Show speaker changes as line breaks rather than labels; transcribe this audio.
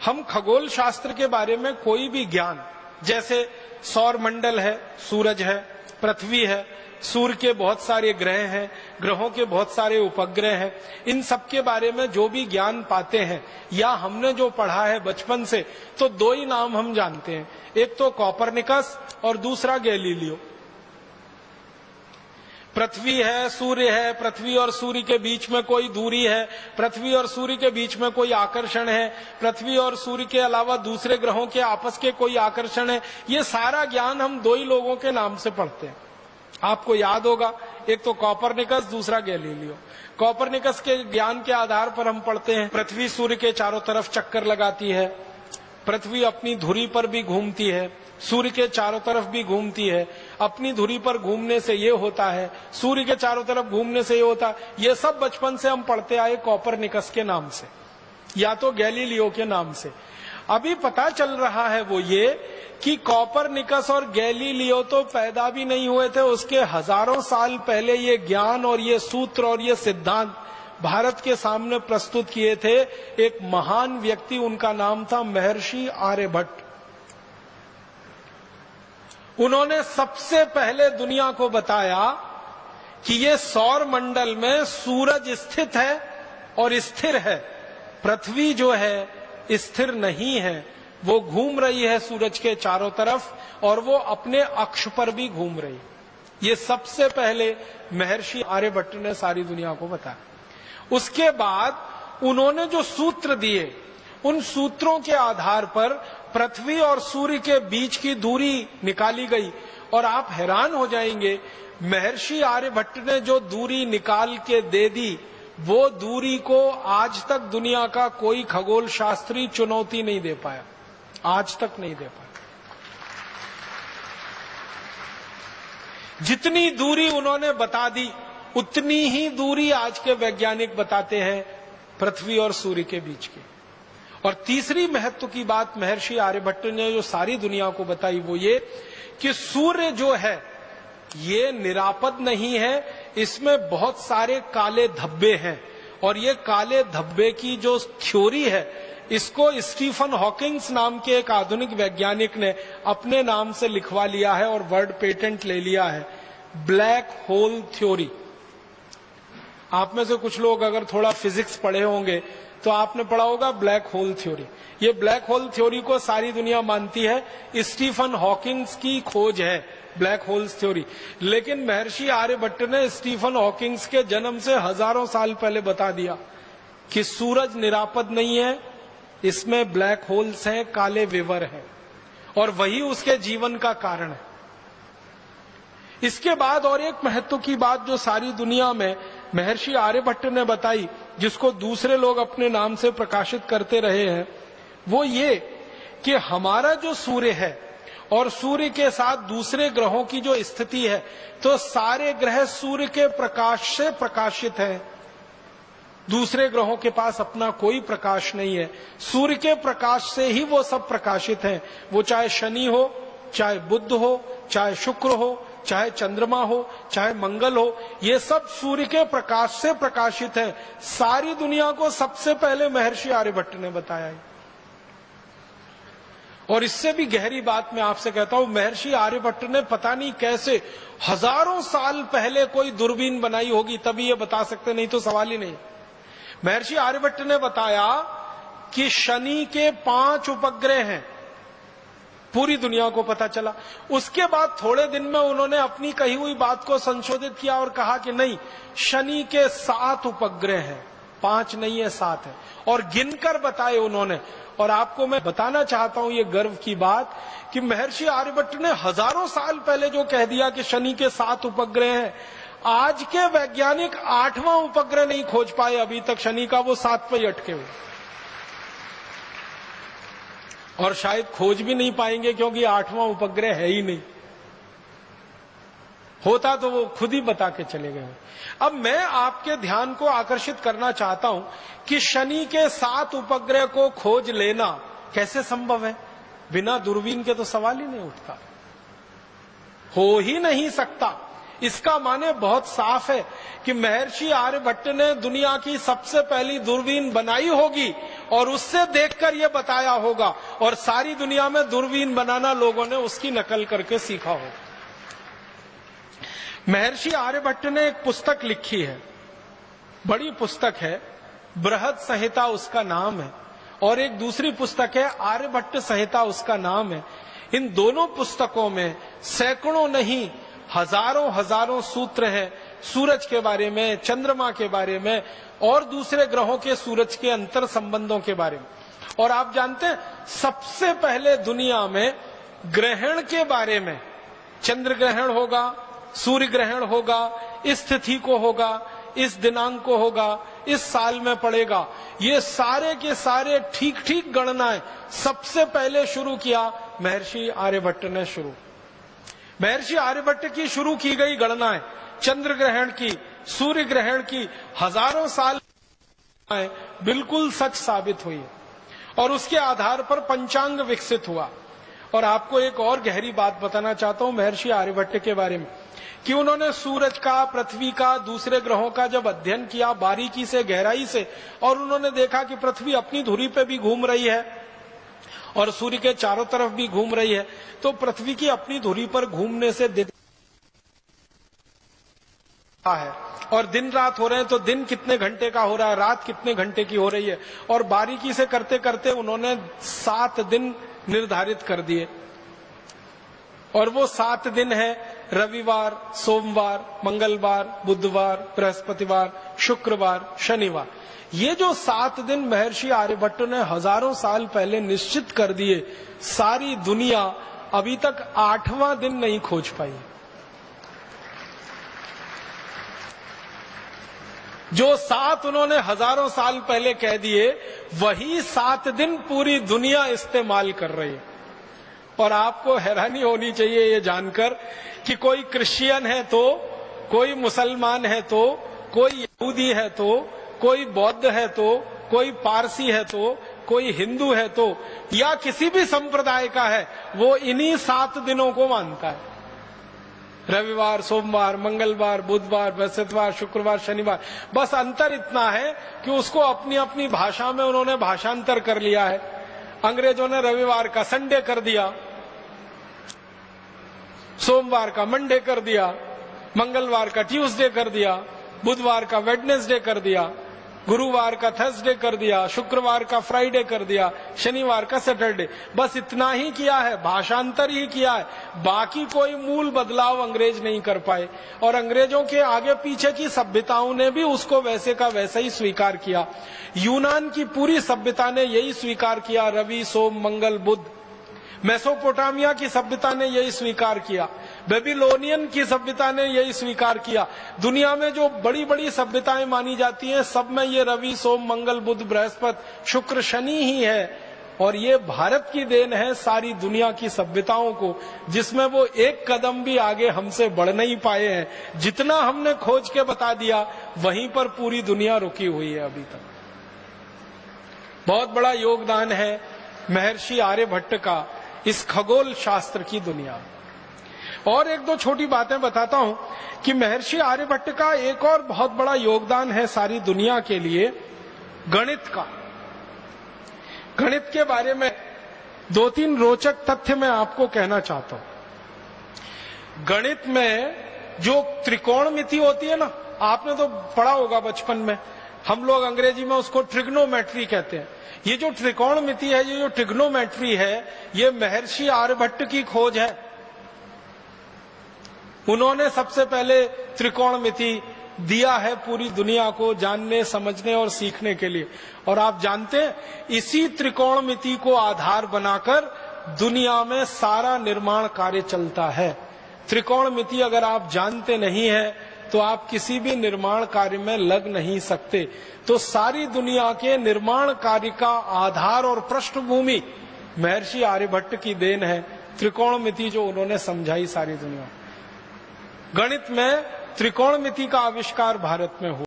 हम खगोल शास्त्र के बारे में कोई भी ज्ञान, जैसे सौर मंडल है, सूरज है, पृथ्वी है, सूर्य के बहुत सारे ग्रह हैं, ग्रहों के बहुत सारे उपग्रह हैं, इन सब के बारे में जो भी ज्ञान पाते हैं या हमने जो पढ़ा है बचपन से, तो दो ही नाम हम जानते हैं, एक तो कॉपरनिकस और दूसरा गैलीलियो। पृथ्वी है, सूर्य है, पृथ्वी और सूर्य के बीच में कोई दूरी है, पृथ्वी और सूर्य के बीच में कोई आकर्षण है, पृथ्वी और सूर्य के अलावा दूसरे ग्रहों के आपस के कोई आकर्षण है, ये सारा ज्ञान हम दो ही लोगों के नाम से पढ़ते हैं। आपको याद होगा, एक तो कॉपरनिकस, दूसरा गैलीलियो। कॉपरनिकस के ज्ञान के आधार पर हम पढ़ते हैं पृथ्वी सूर्य के चारों तरफ चक्कर लगाती है, पृथ्वी अपनी धुरी पर भी घूमती है, सूर्य के चारों तरफ भी घूमती है, अपनी धुरी पर घूमने से ये होता है, सूर्य के चारों तरफ घूमने से ये होता है। ये सब बचपन से हम पढ़ते आए कॉपरनिकस के नाम से या तो गैलीलियो के नाम से। अभी पता चल रहा है वो ये कि कॉपरनिकस और गैलीलियो तो पैदा भी नहीं हुए थे, उसके हजारों साल पहले ये ज्ञान और ये सूत्र और ये सिद्धांत भारत के सामने प्रस्तुत किए थे एक महान व्यक्ति, उनका नाम था महर्षि आर्यभट्ट। उन्होंने सबसे पहले दुनिया को बताया कि ये सौर मंडल में सूरज स्थित है और स्थिर है, पृथ्वी जो है स्थिर नहीं है, वो घूम रही है सूरज के चारों तरफ और वो अपने अक्ष पर भी घूम रही है। ये सबसे पहले महर्षि आर्यभट्ट ने सारी दुनिया को बताया। उसके बाद उन्होंने जो सूत्र दिए, उन सूत्रों के आधार पर पृथ्वी और सूर्य के बीच की दूरी निकाली गई और आप हैरान हो जाएंगे, महर्षि आर्यभट्ट ने जो दूरी निकाल के दे दी, वो दूरी को आज तक दुनिया का कोई खगोल शास्त्री चुनौती नहीं दे पाया, आज तक नहीं दे पाया। जितनी दूरी उन्होंने बता दी, उतनी ही दूरी आज के वैज्ञानिक बताते हैं पृथ्वी और सूर्य के बीच की। और तीसरी महत्व की बात महर्षि आर्यभट्ट ने जो सारी दुनिया को बताई वो ये कि सूर्य जो है ये निरापद नहीं है, इसमें बहुत सारे काले धब्बे हैं और ये काले धब्बे की जो थ्योरी है, इसको स्टीफन हॉकिंग्स नाम के एक आधुनिक वैज्ञानिक ने अपने नाम से लिखवा लिया है और वर्ड पेटेंट ले लिया है, ब्लैक होल थ्योरी। आप में से कुछ लोग अगर थोड़ा फिजिक्स पढ़े होंगे तो आपने पढ़ा होगा ब्लैक होल थ्योरी। ये ब्लैक होल थ्योरी को सारी दुनिया मानती है, स्टीफन हॉकिंग्स की खोज है ब्लैक होल्स थ्योरी। लेकिन महर्षि आर्यभट्ट ने स्टीफन हॉकिंग्स के जन्म से हजारों साल पहले बता दिया कि सूरज निरापद नहीं है, इसमें ब्लैक होल्स हैं, काले विवर हैं, और वही उसके जीवन का कारण है। इसके बाद और एक महत्व की बात जो सारी दुनिया में महर्षि आर्यभट्ट ने बताई, जिसको दूसरे लोग अपने नाम से प्रकाशित करते रहे हैं, वो ये कि हमारा जो सूर्य है और सूर्य के साथ दूसरे ग्रहों की जो स्थिति है, तो सारे ग्रह सूर्य के प्रकाश से प्रकाशित हैं। दूसरे ग्रहों के पास अपना कोई प्रकाश नहीं है, सूर्य के प्रकाश से ही वो सब प्रकाशित हैं। वो चाहे शनि हो, चाहे बुध हो, चाहे शुक्र हो, चाहे चंद्रमा हो, चाहे मंगल हो, ये सब सूर्य के प्रकाश से प्रकाशित है। सारी दुनिया को सबसे पहले महर्षि आर्यभट्ट ने बताया है। और इससे भी गहरी बात मैं आपसे कहता हूं, महर्षि आर्यभट्ट ने पता नहीं कैसे हजारों साल पहले कोई दूरबीन बनाई होगी, तभी ये बता सकते, नहीं तो सवाल ही नहीं। महर्षि आर्यभट्ट ने बताया कि शनि के 5 उपग्रह हैं, पूरी दुनिया को पता चला। उसके बाद थोड़े दिन में उन्होंने अपनी कही हुई बात को संशोधित किया और कहा कि नहीं, शनि के 7 उपग्रह हैं, 5 नहीं है 7 है, और गिनकर बताए उन्होंने। और आपको मैं बताना चाहता हूं ये गर्व की बात कि महर्षि आर्यभट्ट ने हजारों साल पहले जो कह दिया कि शनि के 7 उपग्रह हैं, आज के वैज्ञानिक 8वां उपग्रह नहीं खोज पाए अभी तक शनि का, वो 7 पे अटके हुए, और शायद खोज भी नहीं पाएंगे क्योंकि 8वां उपग्रह है ही नहीं। होता तो वो खुद ही बता के चले गए। अब मैं आपके ध्यान को आकर्षित करना चाहता हूं कि शनि के 7 उपग्रह को खोज लेना कैसे संभव है। बिना दूरबीन के तो सवाल ही नहीं उठता, हो ही नहीं सकता। इसका माने बहुत साफ है कि महर्षि आर्यभट्ट ने दुनिया की सबसे पहली दूरबीन बनाई होगी और उससे देखकर यह बताया होगा, और सारी दुनिया में दूरबीन बनाना लोगों ने उसकी नकल करके सीखा होगा। महर्षि आर्यभट्ट ने एक पुस्तक लिखी है, बड़ी पुस्तक है, बृहद संहिता उसका नाम है, और एक दूसरी पुस्तक है आर्यभट्ट संहिता उसका नाम है। इन दोनों पुस्तकों में सैकड़ों नहीं हजारों सूत्र हैं सूरज के बारे में, चंद्रमा के बारे में और दूसरे ग्रहों के सूरज के अंतर संबंधों के बारे में। और आप जानते हैं सबसे पहले दुनिया में ग्रहण के बारे में, चंद्र ग्रहण होगा, सूर्य ग्रहण होगा, इस तिथि को होगा, इस दिनांक को होगा, इस साल में पड़ेगा, ये सारे के सारे ठीक ठीक गणनाएं सबसे पहले शुरू किया महर्षि आर्यभट्ट ने। महर्षि आर्यभट्ट की शुरू की गई गणनाएं चंद्र ग्रहण की, सूर्य ग्रहण की हजारों साल बिल्कुल सच साबित हुई और उसके आधार पर पंचांग विकसित हुआ। और आपको एक और गहरी बात बताना चाहता हूं महर्षि आर्यभट्ट के बारे में कि उन्होंने सूरज का, पृथ्वी का, दूसरे ग्रहों का जब अध्ययन किया बारीकी से, गहराई से, और उन्होंने देखा कि पृथ्वी अपनी धुरी पे भी घूम रही है और सूर्य के चारों तरफ भी घूम रही है, तो पृथ्वी की अपनी धुरी पर घूमने से दिन है और दिन रात हो रहे हैं, तो दिन कितने घंटे का हो रहा है, रात कितने घंटे की हो रही है। और बारीकी से करते करते उन्होंने 7 दिन निर्धारित कर दिए, और वो 7 दिन है रविवार, सोमवार, मंगलवार, बुधवार, बृहस्पतिवार, शुक्रवार, शनिवार। ये जो 7 दिन महर्षि आर्यभट्ट ने हजारों साल पहले निश्चित कर दिए, सारी दुनिया अभी तक 8वां दिन नहीं खोज पाई। जो 7 उन्होंने हजारों साल पहले कह दिए, वही 7 दिन पूरी दुनिया इस्तेमाल कर रही है। और आपको हैरानी होनी चाहिए ये जानकर कि कोई क्रिश्चियन है तो, कोई मुसलमान है तो, कोई यहूदी है तो, कोई बौद्ध है तो, कोई पारसी है तो, कोई हिंदू है तो, या किसी भी संप्रदाय का है, वो इन्हीं 7 दिनों को मानता है। रविवार, सोमवार, मंगलवार, बुधवार, बृहस्पतिवार, शुक्रवार, शनिवार। बस अंतर इतना है कि उसको अपनी अपनी भाषा में उन्होंने भाषांतर कर लिया है। अंग्रेजों ने रविवार का संडे कर दिया, सोमवार का मंडे कर दिया, मंगलवार का ट्यूसडे कर दिया, बुधवार का वेडनेसडे कर दिया, गुरुवार का थर्सडे कर दिया, शुक्रवार का फ्राइडे कर दिया, शनिवार का सैटरडे। बस इतना ही किया है, भाषांतर ही किया है, बाकी कोई मूल बदलाव अंग्रेज नहीं कर पाए। और अंग्रेजों के आगे पीछे की सभ्यताओं ने भी उसको वैसे का वैसा ही स्वीकार किया। यूनान की पूरी सभ्यता ने यही स्वीकार किया, रवि, सोम, मंगल, बुध। मेसोपोटामिया की सभ्यता ने यही स्वीकार किया, बेबीलोनियन की सभ्यता ने यही स्वीकार किया। दुनिया में जो बड़ी बड़ी सभ्यताएं मानी जाती हैं, सब में ये रवि, सोम, मंगल, बुध, बृहस्पति, शुक्र, शनि ही है। और ये भारत की देन है सारी दुनिया की सभ्यताओं को, जिसमें वो एक कदम भी आगे हमसे बढ़ नहीं पाए हैं। जितना हमने खोज के बता दिया, वहीं पर पूरी दुनिया रुकी हुई है अभी तक। बहुत बड़ा योगदान है महर्षि आर्यभट्ट का इस खगोल शास्त्र की दुनिया। और एक दो छोटी बातें बताता हूं कि महर्षि आर्यभट्ट का एक और बहुत बड़ा योगदान है सारी दुनिया के लिए, गणित का। गणित के बारे में 2-3 रोचक तथ्य मैं आपको कहना चाहता हूं। गणित में जो त्रिकोणमिति होती है ना, आपने तो पढ़ा होगा बचपन में, हम लोग अंग्रेजी में उसको ट्रिग्नोमेट्री कहते हैं। ये जो त्रिकोणमिति है, ये जो ट्रिग्नोमेट्री है, ये महर्षि आर्यभट्ट की खोज है। उन्होंने सबसे पहले त्रिकोणमिति दिया है पूरी दुनिया को जानने, समझने और सीखने के लिए। और आप जानते हैं, इसी त्रिकोणमिति को आधार बनाकर दुनिया में सारा निर्माण कार्य चलता है। त्रिकोणमिति अगर आप जानते नहीं हैं तो आप किसी भी निर्माण कार्य में लग नहीं सकते। तो सारी दुनिया के निर्माण कार्य का आधार और पृष्ठभूमि महर्षि आर्यभट्ट की देन है। त्रिकोणमिति जो उन्होंने समझाई सारी दुनिया। गणित में त्रिकोणमिति का आविष्कार भारत में हुआ।